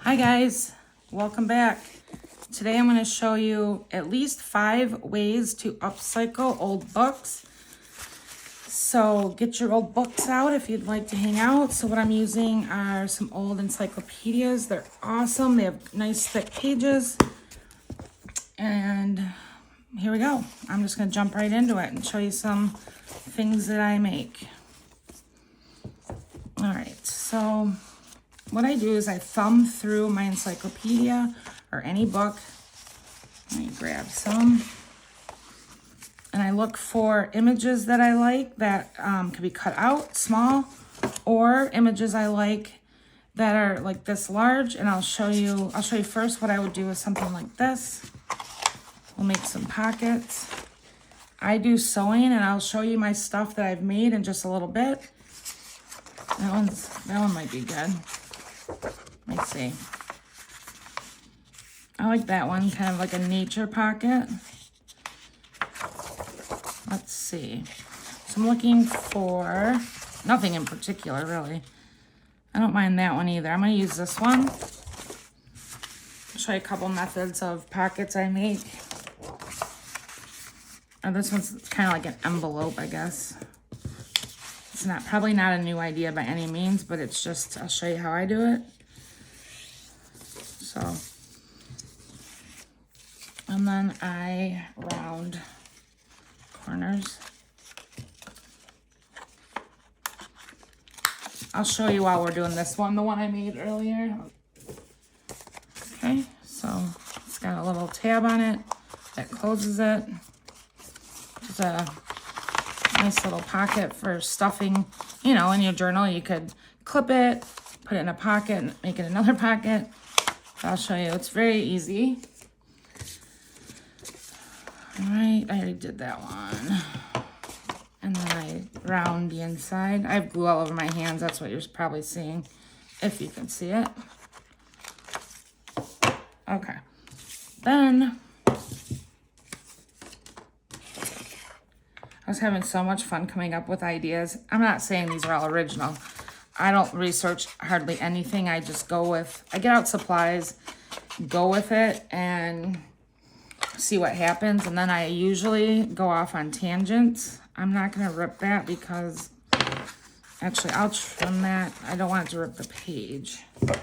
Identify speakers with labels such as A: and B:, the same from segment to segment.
A: Hi guys, welcome back. Today I'm going to show you at least 5 ways to upcycle old books. So get your old books out if you'd like to hang out. So what I'm using are some old encyclopedias. They're awesome. They have nice thick pages. And here we go. I'm just going to jump right into it and show you some things that I make. All right, so what I do is I thumb through my encyclopedia or any book. Let me grab some. And I look for images that I like that can be cut out small, or images I like that are like this large. And I'll show you first what I would do with something like this. We'll make some pockets. I do sewing, and I'll show you my stuff that I've made in just a little bit. That one might be good. Let's see. I like that one, kind of like a nature pocket. Let's see. So I'm looking for nothing in particular, really. I don't mind that one either. I'm going to use this one. I'll show you a couple methods of pockets I make. Oh, this one's kind of like an envelope, I guess. It's probably not a new idea by any means, but it's just, I'll show you how I do it. So, and then I round corners. I'll show you while we're doing this one, the one I made earlier. Okay, so it's got a little tab on it that closes it. It's a nice little pocket for stuffing, you know, in your journal. You could clip it, put it in a pocket, and make it another pocket. I'll show you. It's very easy. All right, I already did that one. And then I round the inside. I have glue all over my hands. That's what you're probably seeing, if you can see it. Okay. Then I was having so much fun coming up with ideas. I'm not saying these are all original. I don't research hardly anything. I just go with, I get out supplies, go with it, and see what happens. And then I usually go off on tangents. I'm not going to rip that because, actually, I'll trim that. I don't want it to rip the page. Let's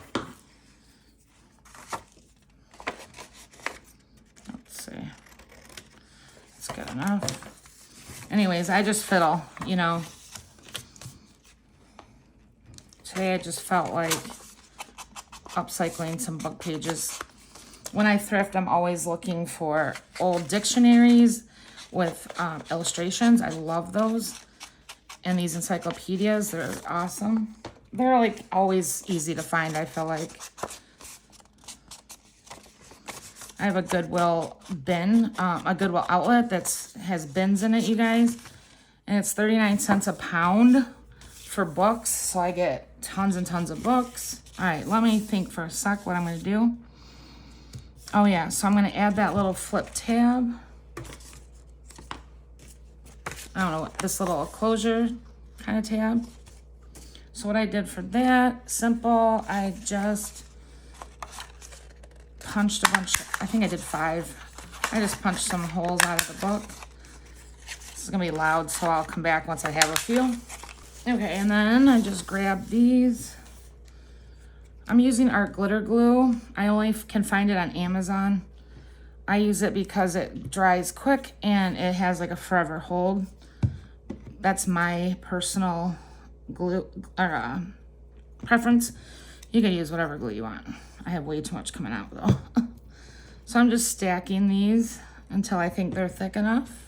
A: see. It's good enough. Anyways, I just fiddle, you know. Today I just felt like upcycling some book pages. When I thrift, I'm always looking for old dictionaries with illustrations. I love those. And these encyclopedias, they're awesome. They're like always easy to find, I feel like. I have a Goodwill bin, a Goodwill outlet that has bins in it, you guys. And it's 39 cents a pound for books. So I get tons and tons of books. All right, let me think for a sec what I'm going to do. Oh, yeah, so I'm going to add that little flip tab. I don't know, what this little closure kind of tab. So what I did for that, simple, I just punched a bunch, I think I did 5. I just punched some holes out of the book. This is gonna be loud, so I'll come back once I have a few. Okay, and then I just grabbed these. I'm using art glitter glue. I only can find it on Amazon. I use it because it dries quick and it has like a forever hold. That's my personal glue or preference. You can use whatever glue you want. I have way too much coming out though. So I'm just stacking these until I think they're thick enough.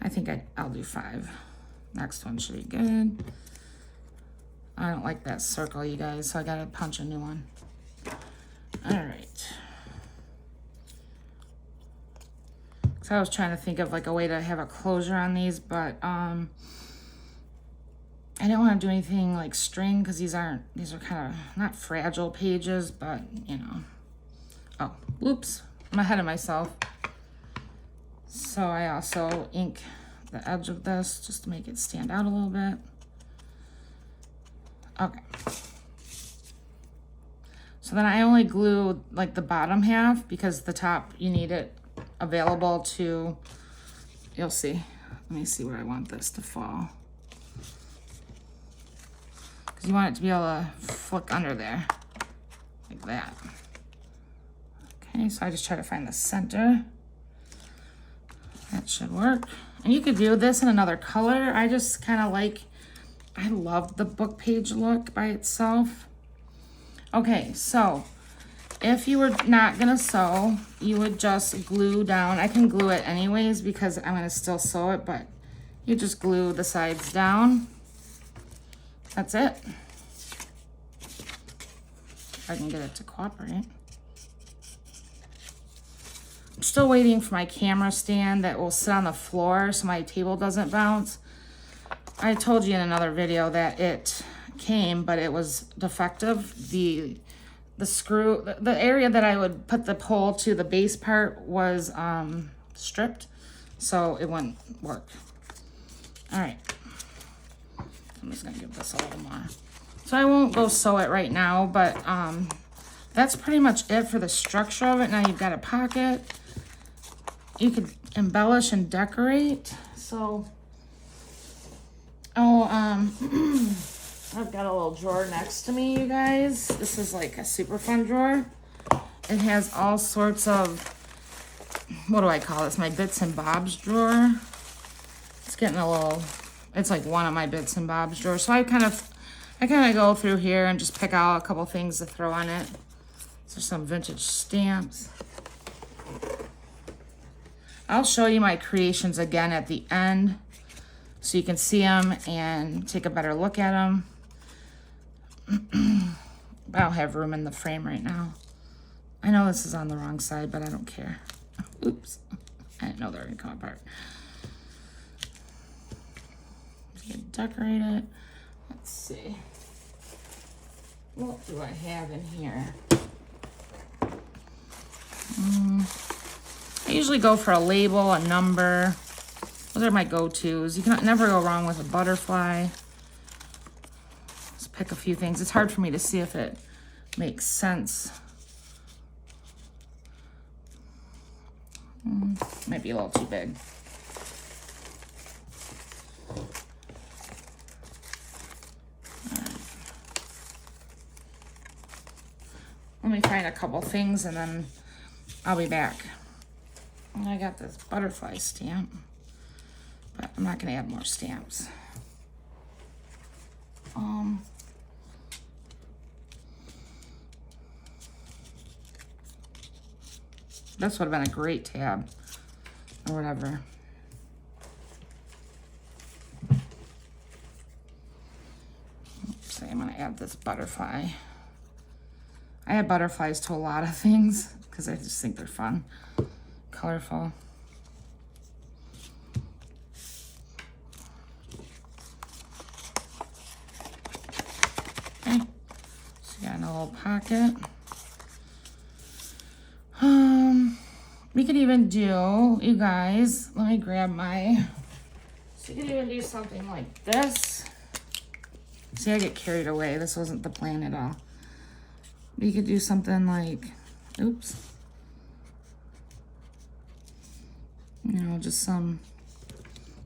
A: I think I'll do 5. Next one should be good. I don't like that circle, you guys, so I gotta punch a new one. All right. So I was trying to think of like a way to have a closure on these, but I didn't want to do anything like string because these are kind of not fragile pages, but you know. Oh, whoops, I'm ahead of myself. So I also ink the edge of this just to make it stand out a little bit. Okay. So then I only glue like the bottom half because the top, you need it available to, you'll see. Let me see where I want this to fall. Because you want it to be able to flick under there, like that. Okay, so I just try to find the center. That should work. And you could do this in another color. I just kind of like, I love the book page look by itself. Okay, so if you were not gonna sew, you would just glue down. I can glue it anyways because I'm gonna still sew it, but you just glue the sides down. That's it. If I can get it to cooperate. I'm still waiting for my camera stand that will sit on the floor so my table doesn't bounce. I told you in another video that it came, but it was defective. The screw, the area that I would put the pole to the base part was stripped, so it wouldn't work. All right, I'm just gonna give this a little more. So I won't go sew it right now, but that's pretty much it for the structure of it. Now you've got a pocket. You could embellish and decorate. So, I've got a little drawer next to me, you guys. This is like a super fun drawer. It has all sorts of, what do I call this? My bits and bobs drawer. It's getting a little, it's like one of my bits and bobs drawers. So I kind of go through here and just pick out a couple things to throw on it. So some vintage stamps. I'll show you my creations again at the end so you can see them and take a better look at them. I don't have room in the frame right now. I know this is on the wrong side, but I don't care. Oops. I didn't know they were going to come apart. Just gonna decorate it. Let's see. What do I have in here? I usually go for a label, a number. Those are my go-tos. You can never go wrong with a butterfly. Let's pick a few things. It's hard for me to see if it makes sense. Might be a little too big. Let me find a couple things and then I'll be back. And I got this butterfly stamp, but I'm not gonna add more stamps. This would have been a great tab or whatever. Oops, I'm gonna add this butterfly. I add butterflies to a lot of things because I just think they're fun, colorful. Okay, so you got a little pocket. We could even do, you guys, let me grab my, so you could even do something like this. See, I get carried away. This wasn't the plan at all. You could do something like, oops. You know, just some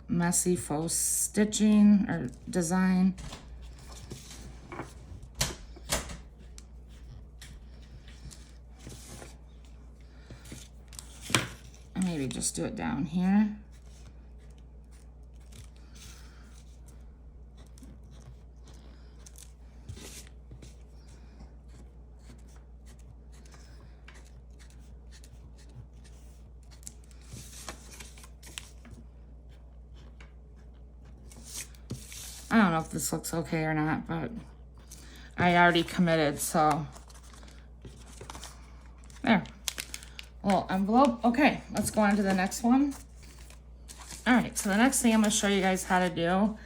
A: messy faux stitching or design. And maybe just do it down here. I don't know if this looks okay or not, but I already committed, so there. Little envelope. Okay, let's go on to the next one. All right, so the next thing I'm going to show you guys how to do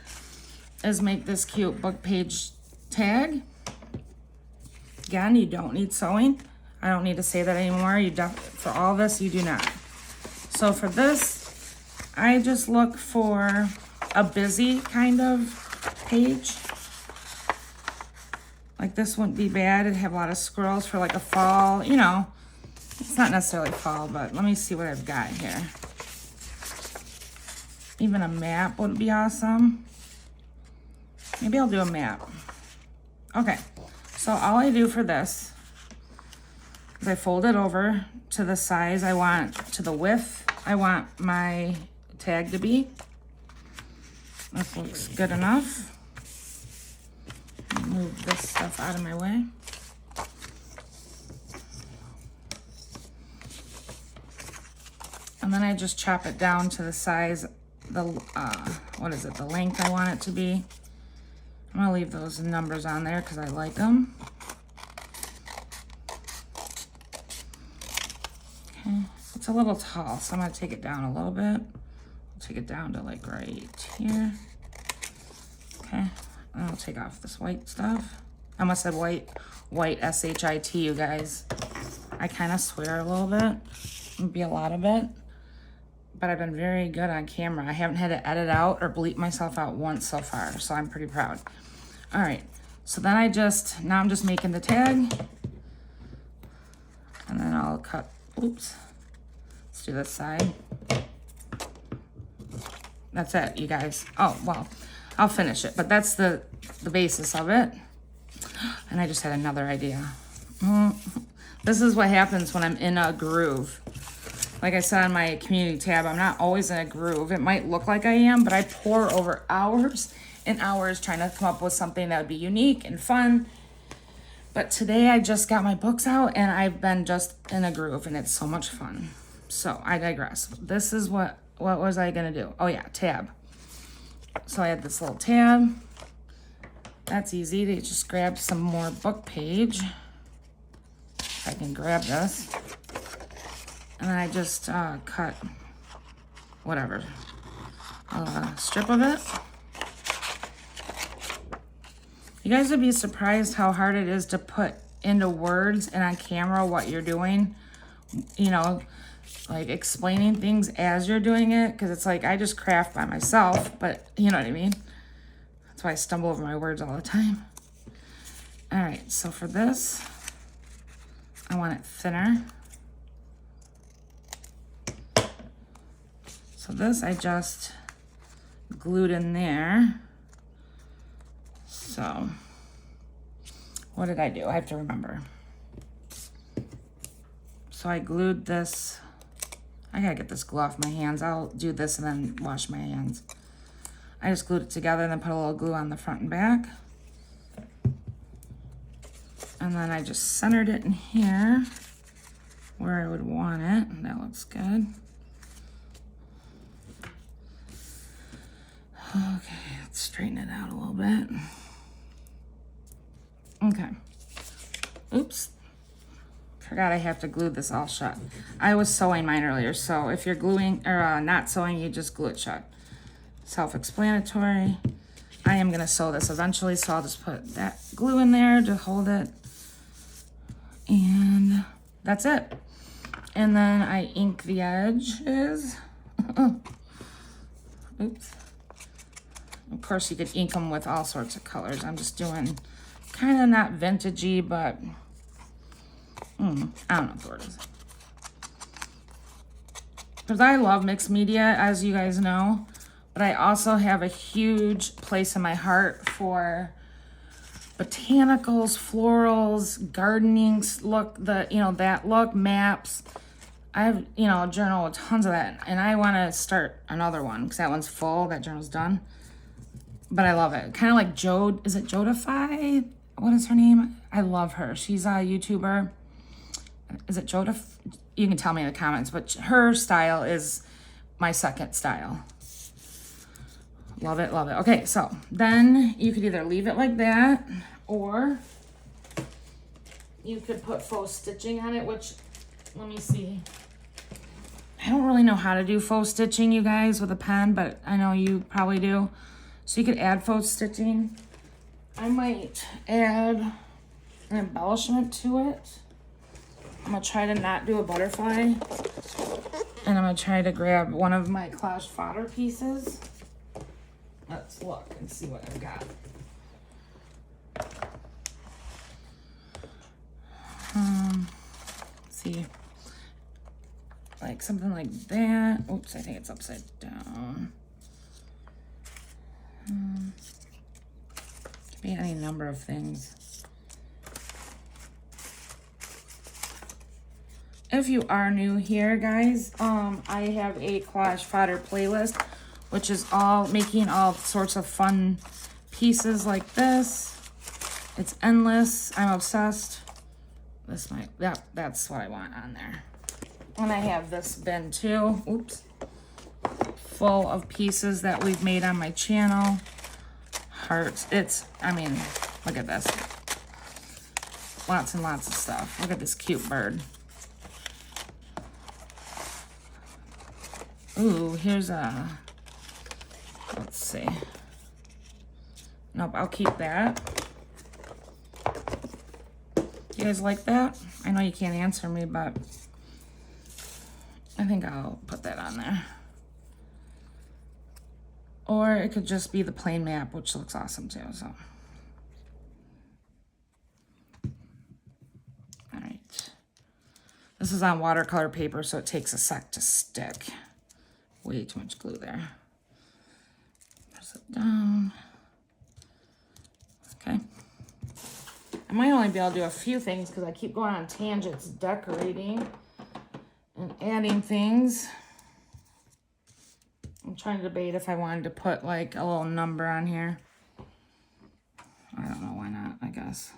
A: is make this cute book page tag. Again, you don't need sewing. I don't need to say that anymore. For all this, you do not. So for this, I just look for a busy kind of page, Like this wouldn't be bad. It'd have a lot of squirrels for like a fall, you know. It's not necessarily fall, but let me see what I've got here. Even a map would be awesome. Maybe I'll do a map. Okay, so all I do for this is I fold it over to the size I want, to the width I want my tag to be. This looks good enough. Move this stuff out of my way. And then I just chop it down to the size, the the length I want it to be. I'm gonna leave those numbers on there because I like them. Okay, it's a little tall, so I'm gonna take it down a little bit. I'll take it down to like right here. Okay, and I'll take off this white stuff. I almost said white, S-H-I-T, you guys. I kind of swear a little bit, maybe a lot of it. But I've been very good on camera. I haven't had to edit out or bleep myself out once so far, so I'm pretty proud. All right, so then now I'm just making the tag. And then I'll cut, oops. Let's do this side. That's it, you guys. Oh, well, I'll finish it, but that's the basis of it. And I just had another idea. This is what happens when I'm in a groove. Like I said on my community tab, I'm not always in a groove. It might look like I am, but I pour over hours and hours trying to come up with something that would be unique and fun. But today I just got my books out and I've been just in a groove and it's so much fun. So I digress. This is what was I gonna do? Oh yeah, tab. So I had this little tab. That's easy. They just grab some more book page. If I can grab this. And then I just cut whatever, a strip of it. You guys would be surprised how hard it is to put into words and on camera what you're doing. You know, like explaining things as you're doing it. Because it's like I just craft by myself, but you know what I mean? That's why I stumble over my words all the time. All right, so for this, I want it thinner. So this I just glued in there. So what did I do? I have to remember. So I glued this. I gotta get this glue off my hands. I'll do this and then wash my hands. I just glued it together and then put a little glue on the front and back. And then I just centered it in here where I would want it. That looks good. Okay, let's straighten it out a little bit. Okay. Oops. Forgot I have to glue this all shut. I was sewing mine earlier, so if you're gluing or not sewing, you just glue it shut. Self-explanatory. I am gonna sew this eventually, so I'll just put that glue in there to hold it. And that's it. And then I ink the edges. Oops. Of course, you could ink them with all sorts of colors. I'm just doing kind of not vintagey, but I don't know what the word is. Because I love mixed media, as you guys know, but I also have a huge place in my heart for botanicals, florals, gardening look, that look, maps. I have, a journal with tons of that, and I want to start another one because that one's full. That journal's done. But I love it. Kind of like is it Jodify? What is her name? I love her. She's a YouTuber. Is it Joda? You can tell me in the comments, but her style is my second style. Love it, love it. Okay, so then you could either leave it like that, or you could put faux stitching on it, which, let me see. I don't really know how to do faux stitching, you guys, with a pen, but I know you probably do. So you could add faux stitching. I might add an embellishment to it. I'm gonna try to not do a butterfly. And I'm gonna try to grab one of my Collage Fodder pieces. Let's look and see what I've got. see. Like something like that. Oops, I think it's upside down. Could be any number of things. If you are new here, guys, I have a Collage Fodder playlist, which is all making all sorts of fun pieces like this. It's endless. I'm obsessed. This might, that's what I want on there. And I have this bin too, oops, full of pieces that we've made on my channel. Hearts, I mean, look at this. Lots and lots of stuff. Look at this cute bird. Ooh, here's a, let's see. Nope, I'll keep that. You guys like that? I know you can't answer me, but I think I'll put that on there. Or it could just be the plain map, which looks awesome too, so. All right. This is on watercolor paper, so it takes a sec to stick. Way too much glue there. Press it down. Okay. I might only be able to do a few things because I keep going on tangents decorating and adding things. I'm trying to debate if I wanted to put like a little number on here. I don't know, why not, I guess.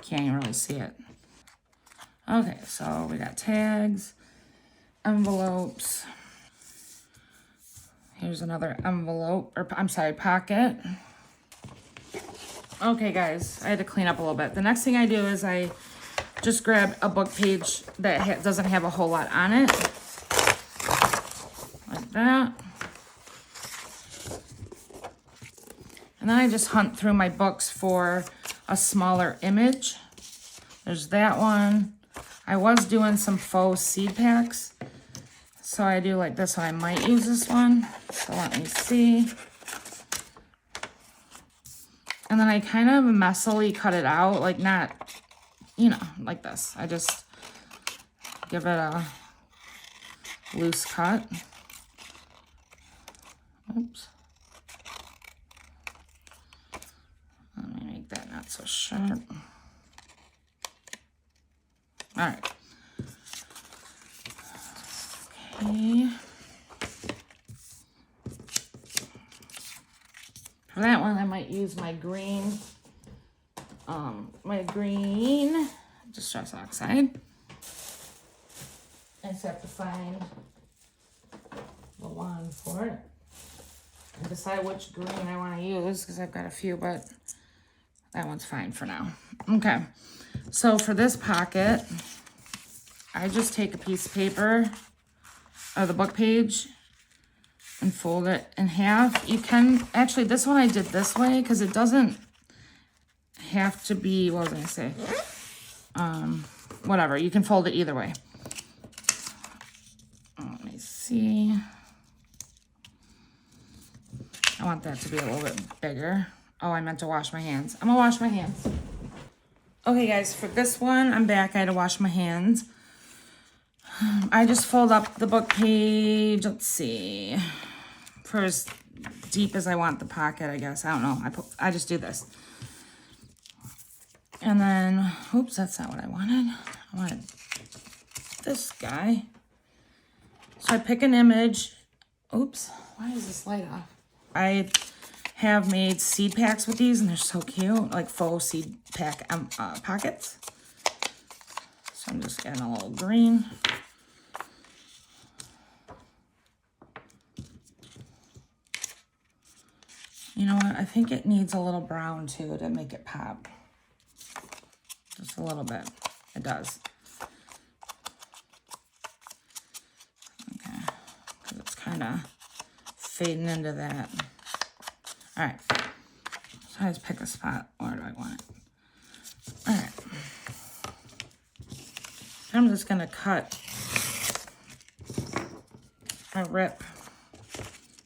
A: Can't even really see it. Okay, so we got tags, envelopes. Here's another envelope, or I'm sorry, pocket. Okay, guys, I had to clean up a little bit. The next thing I do is I just grab a book page that doesn't have a whole lot on it. Like that. And then I just hunt through my books for a smaller image. There's that one. I was doing some faux seed packs. So I do like this one. I might use this one. So let me see. And then I kind of messily cut it out, like not, you know, like this. I just give it a loose cut. Oops. Let me make that not so sharp. All right. Okay. For that one, I might use my green, Distress Oxide. I just have to find the one for it and decide which green I want to use because I've got a few, but that one's fine for now. Okay, so for this pocket, I just take a piece of paper or the book page and fold it in half. You can, actually this one I did this way because it doesn't have to be, what was I gonna say? Whatever, you can fold it either way. Let me see. I want that to be a little bit bigger. Oh, I meant to wash my hands. I'm gonna wash my hands. Okay guys, for this one, I'm back. I had to wash my hands. I just fold up the book page, let's see, for as deep as I want the pocket, I guess. I don't know. I just do this. And then, oops, that's not what I wanted. I wanted this guy. So I pick an image. Oops, why is this light off? I have made seed packs with these and they're so cute, like faux seed pack pockets. So I'm just adding a little green. You know what? I think it needs a little brown too to make it pop. Just a little bit. It does. Okay. Because it's kind of fading into that. All right. So I just pick a spot. Where do I want it? All right. I'm just going to cut a rip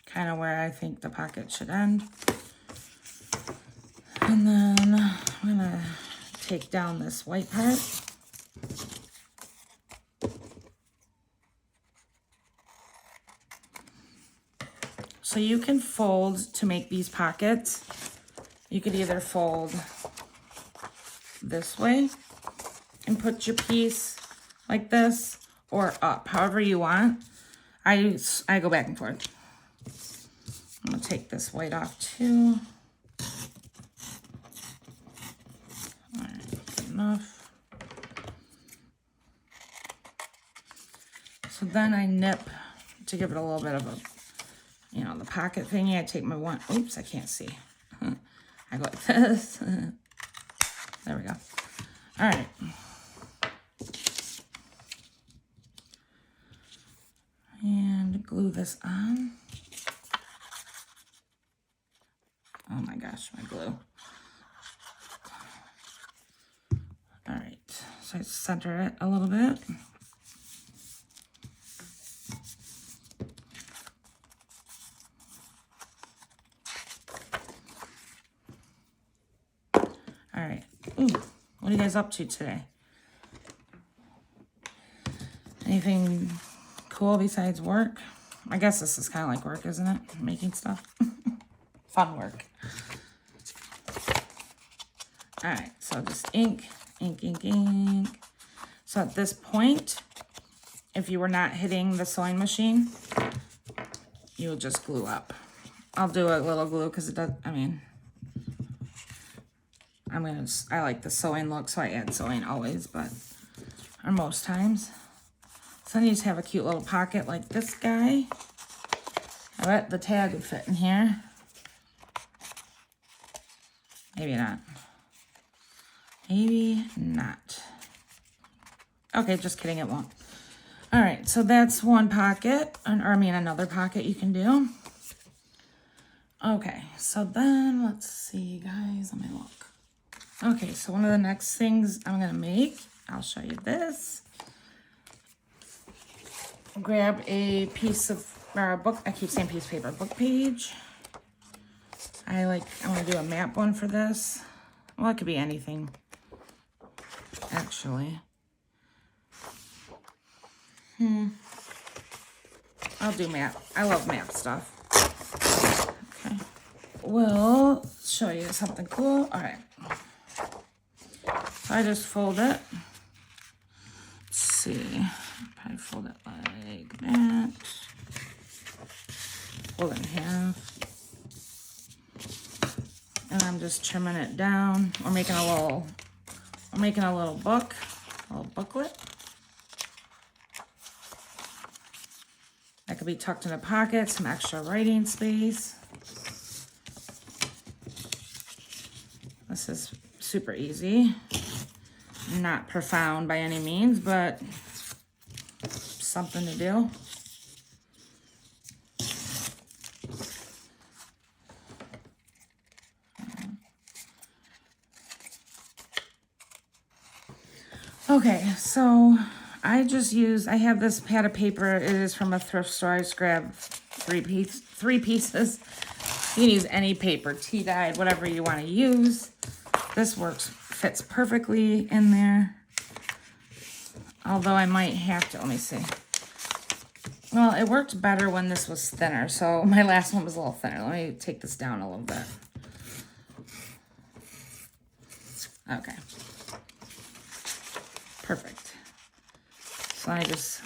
A: kind of where I think the pocket should end. And then I'm going to take down this white part. So you can fold to make these pockets. You could either fold this way and put your piece like this, or up, however you want. I go back and forth. I'm gonna take this white off too. All right, good enough. So then I nip to give it a little bit of a, you know, the pocket thingy. I take my one, oops, I can't see. I go like this. There we go. All right. And glue this on. Oh my gosh, my glue. All right, so I center it a little bit. All right, ooh, what are you guys up to today? Anything cool besides work? I guess this is kind of like work, isn't it? Making stuff. Fun work. All right, so just ink, ink, ink, ink. So at this point, if you were not hitting the sewing machine, you'll just glue up. I'll do a little glue because it does, I mean, I like the sewing look, so I add sewing always, but, or most times. So then you just have a cute little pocket like this guy. I bet the tag would fit in here. Maybe not. Maybe not. Okay, just kidding, it won't. All right, so that's one pocket, or I mean another pocket you can do. Okay, so then let's see, guys, let me look. Okay, so one of the next things I'm gonna make, I'll show you this. Grab a piece of, or a book, I keep saying piece of paper, book page. I want to do a map one for this. Well, it could be anything, actually. I'll do map. I love map stuff. Okay. We'll show you something cool. All right. So I just fold it. Let's see. Probably fold it like that. Fold it in half. And I'm just trimming it down. We're making a little book, a little booklet. That could be tucked in a pocket, some extra writing space. This is super easy. Not profound by any means, but something to do. Okay, so I have this pad of paper. It is from a thrift store. I just grabbed three pieces. You can use any paper, tea-dyed, whatever you want to use. This fits perfectly in there. Although I might have to, let me see. Well, it worked better when this was thinner, so my last one was a little thinner. Let me take this down a little bit. Okay. Perfect. So I just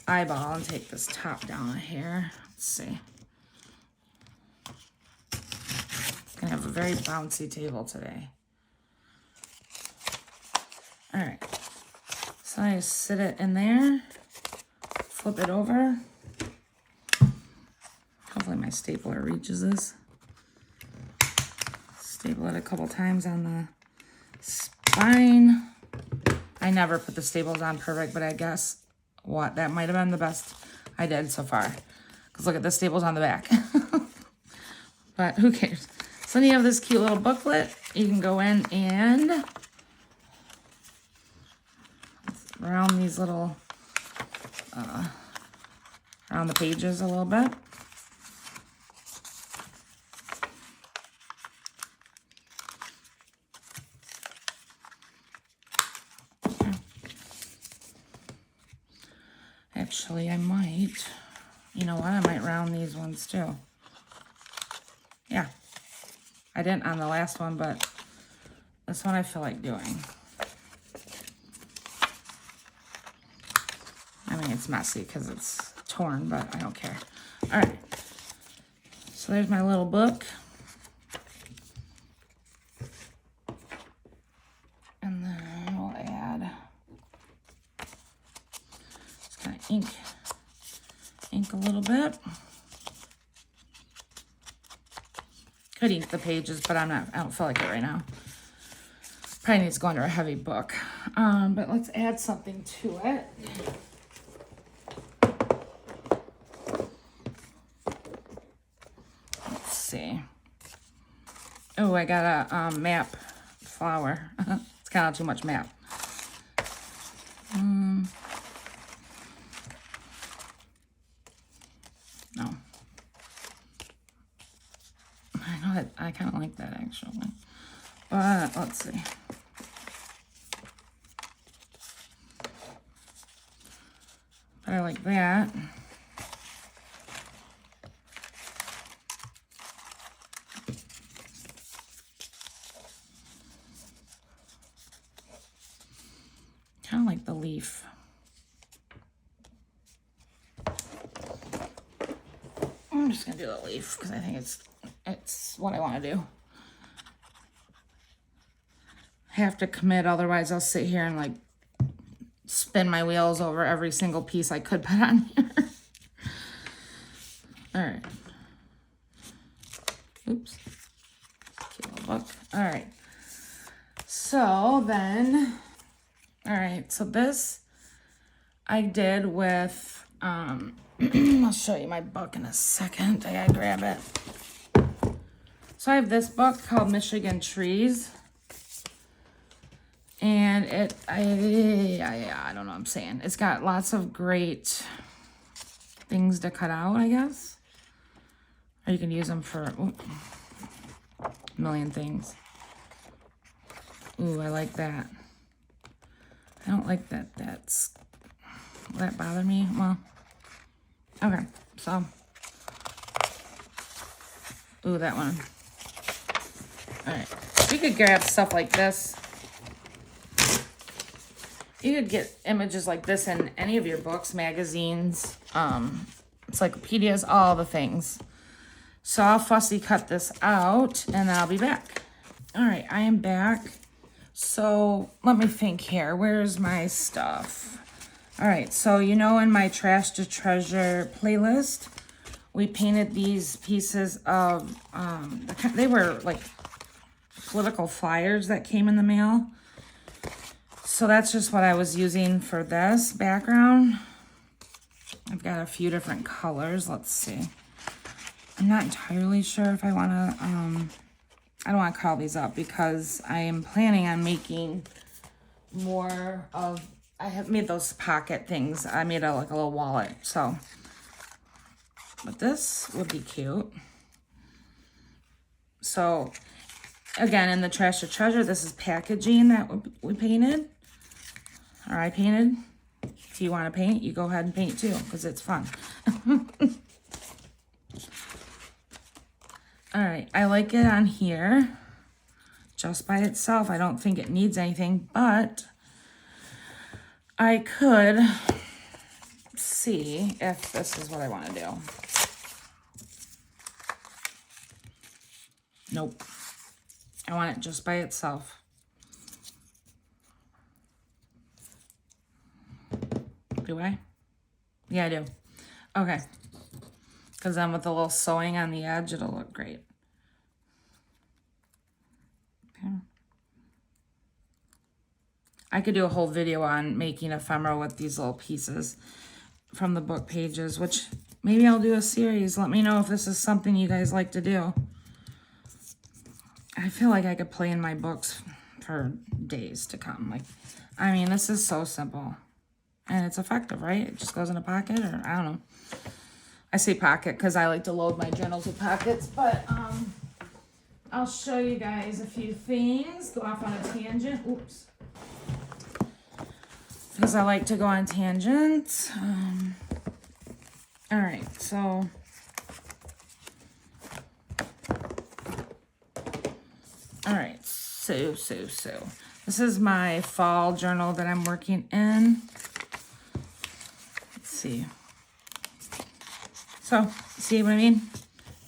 A: eyeball and take this top down here. Let's see. Gonna have a very bouncy table today. All right. So I just sit it in there, flip it over. Hopefully my stapler reaches this. Staple it a couple times on the spine. I never put the staples on perfect, but I guess that might have been the best I did so far. Because look at the staples on the back. But who cares? So then you have this cute little booklet. You can go in and round these little, around the pages a little bit. Actually, I might, you know what, I might round these ones too. I didn't on the last one, but this one I feel like doing. I mean, it's messy because it's torn, but I don't care. All right. So there's my little book. And then we'll add just kind of ink a little bit. Could ink the pages, but I don't feel like it right now. Probably needs to go under a heavy book. But let's add something to it. Let's see. Oh, I got a map flower. It's kind of too much map. No. I know that I kind of like that actually. But let's see. But I like that. Kind of like the leaf. I'm just gonna do the leaf because I think it's what I want to do. I have to commit, otherwise I'll sit here and like spin my wheels over every single piece I could put on here. All right. Oops. Cute little book. All right. So then, all right. So this I did with, I'll show you my book in a second. I gotta grab it. So I have this book called Michigan Trees. And I don't know what I'm saying. It's got lots of great things to cut out, I guess. Or you can use them for a million things. Ooh, I like that. I don't like that. Will that bother me? Well, okay. So, ooh, that one. All right. You could grab stuff like this. You could get images like this in any of your books, magazines, encyclopedias, all the things. So I'll fussy cut this out and I'll be back. All right, I am back. So let me think here. Where's my stuff? All right, so you know in my Trash to Treasure playlist, we painted these pieces of, they were like political flyers that came in the mail. So that's just what I was using for this background. I've got a few different colors. Let's see. I'm not entirely sure if I want to, I don't want to call these up because I am planning on making more of, I have made those pocket things. I made like a little wallet. So, but this would be cute. So, again, in the Trash to Treasure, this is packaging that we painted. Or I painted. If you want to paint, you go ahead and paint too, because it's fun. All right, I like it on here just by itself. I don't think it needs anything, but I could see if this is what I want to do. Nope. I want it just by itself. Do I? Yeah, I do. Okay. Because then with a little sewing on the edge, it'll look great. Okay. I could do a whole video on making ephemera with these little pieces from the book pages, which maybe I'll do a series. Let me know if this is something you guys like to do. I feel like I could play in my books for days to come. Like, I mean, this is so simple. And it's effective, right? It just goes in a pocket, or I don't know. I say pocket because I like to load my journals with pockets, but I'll show you guys a few things. Go off on a tangent. Oops. Because I like to go on tangents. All right, so All right, so. This is my fall journal that I'm working in. Let's see. So, see what I mean?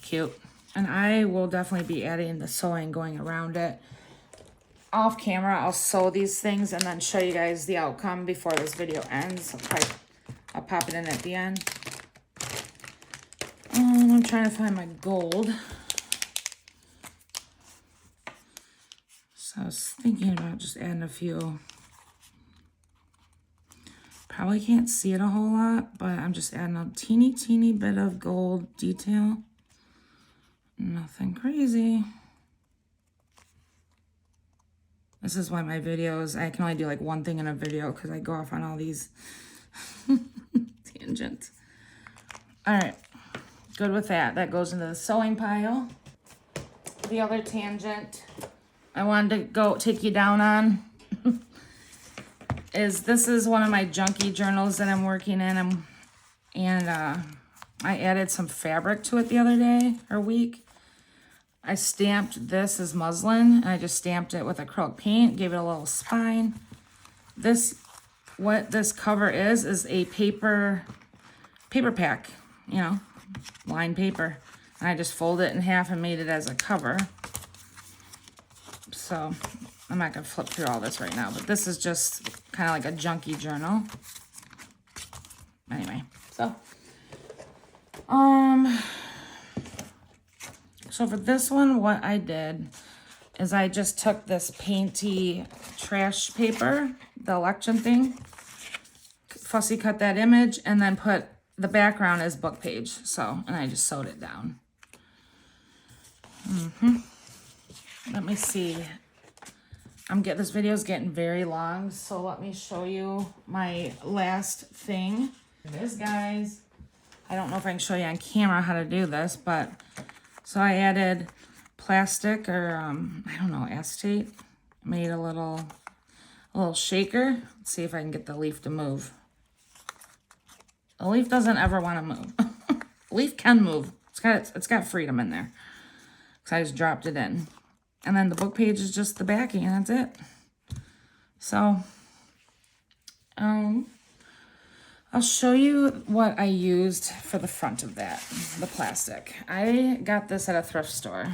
A: Cute. And I will definitely be adding the sewing going around it. Off camera, I'll sew these things and then show you guys the outcome before this video ends. I'll pop it in at the end. I'm trying to find my gold. So I was thinking about just adding a few. Probably can't see it a whole lot, but I'm just adding a teeny bit of gold detail. Nothing crazy. This is why my videos, I can only do like one thing in a video because I go off on all these tangents. All right, good with that. That goes into the sewing pile. The other tangent I wanted to take you down on is this is one of my junky journals that I'm working in. I added some fabric to it the other day or week. I stamped this as muslin, and I just stamped it with acrylic paint, gave it a little spine. What this cover is a paper pack, you know, lined paper. And I just folded it in half and made it as a cover. So I'm not gonna flip through all this right now, but this is just kind of like a junky journal. Anyway, so for this one, what I did is I just took this painty trash paper, the election thing, fussy cut that image, and then put the background as book page. So, and I just sewed it down. Let me see. This video's getting very long, so let me show you my last thing. It is, guys. I don't know if I can show you on camera how to do this, but so I added plastic or I don't know, acetate. Made a little shaker. Let's see if I can get the leaf to move. The leaf doesn't ever want to move. The leaf can move. It's got freedom in there. So I just dropped it in. And then the book page is just the backing, and that's it. So, I'll show you what I used for the front of that, the plastic. I got this at a thrift store.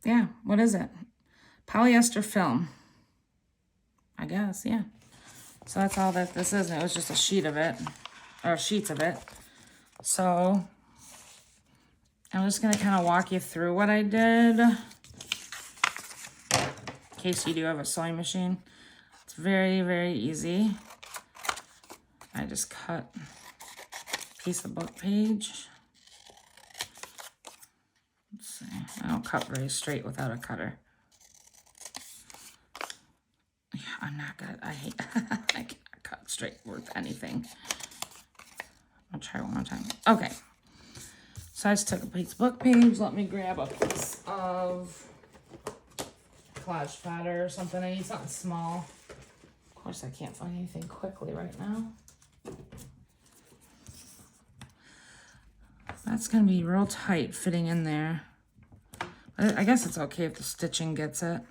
A: Yeah, what is it? Polyester film. I guess, yeah. So that's all that this is, and it was just a sheet of it, or sheets of it. So I'm just going to kind of walk you through what I did, in case you do have a sewing machine. It's very easy. I just cut a piece of book page. Let's see. I don't cut very straight without a cutter. Yeah, I'm not good. I cannot cut straight with anything. I'll try one more time. Okay. So I just took a piece of book page. Let me grab a piece of Collage Fodder or something. I need something small. Of course, I can't find anything quickly right now. That's going to be real tight fitting in there. But I guess it's okay if the stitching gets it.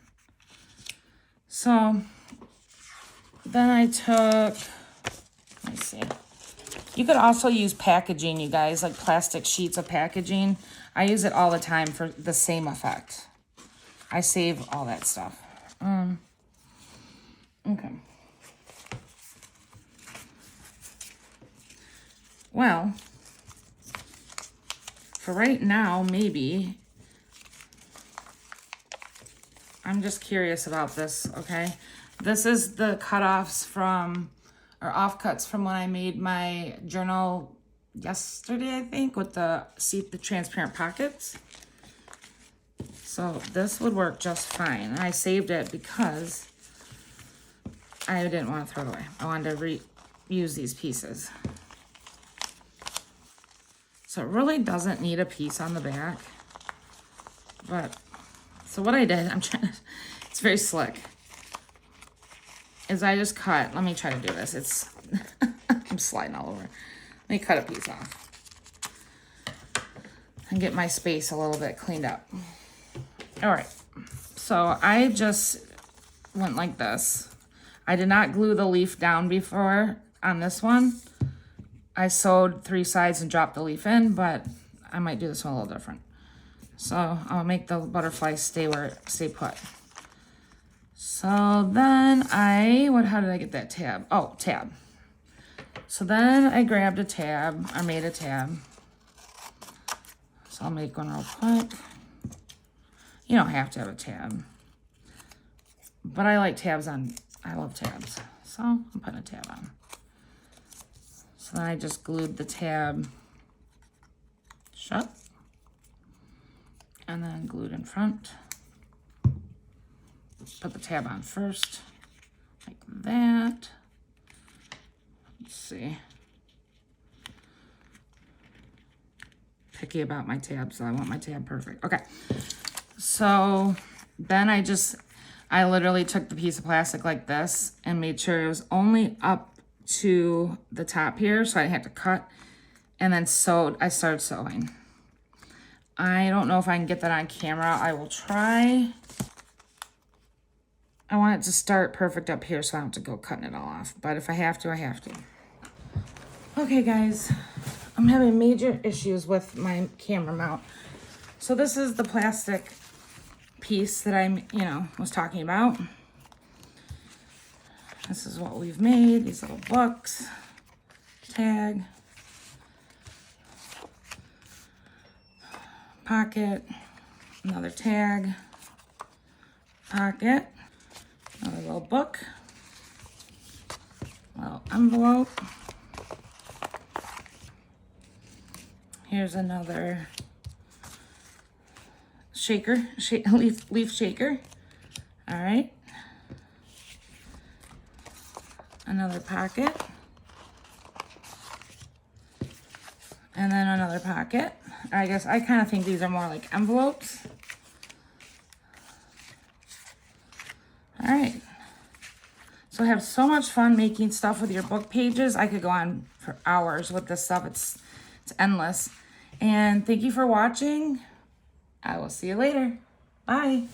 A: So then I took, let me see. You could also use packaging, you guys, like plastic sheets of packaging. I use it all the time for the same effect. I save all that stuff. Okay. Well, for right now, maybe, I'm just curious about this, okay? This is the cutoffs from, or offcuts from when I made my journal yesterday, I think, with the transparent pockets. So this would work just fine. I saved it because I didn't want to throw it away. I wanted to reuse these pieces. So it really doesn't need a piece on the back. But, so what I did, it's very slick, is I just cut, let me try to do this. I'm sliding all over. Let me cut a piece off and get my space a little bit cleaned up. All right, so I just went like this. I did not glue the leaf down before on this one. I sewed 3 sides and dropped the leaf in, but I might do this one a little different. So I'll make the butterfly stay put. So then how did I get that tab? Oh, tab. So then I grabbed a tab, or made a tab. So I'll make one real quick. You don't have to have a tab. But I like tabs on, I love tabs. So I'm putting a tab on. So then I just glued the tab shut. And then glued in front. Put the tab on first, like that. Let's see. Picky about my tab, so I want my tab perfect. Okay, so then I literally took the piece of plastic like this and made sure it was only up to the top here, so I didn't have to cut, and then I started sewing. I don't know if I can get that on camera. I will try. I want it to start perfect up here so I don't have to go cutting it all off. But if I have to, I have to. Okay, guys. I'm having major issues with my camera mount. So this is the plastic piece that I, was talking about. This is what we've made. These little books. Tag. Pocket, another tag, pocket, another little book, little envelope. Here's another shaker, leaf shaker. All right. Another pocket. And then another pocket. I guess I kind of think these are more like envelopes. All right. So I have so much fun making stuff with your book pages. I could go on for hours with this stuff. It's endless. And thank you for watching. I will see you later. Bye.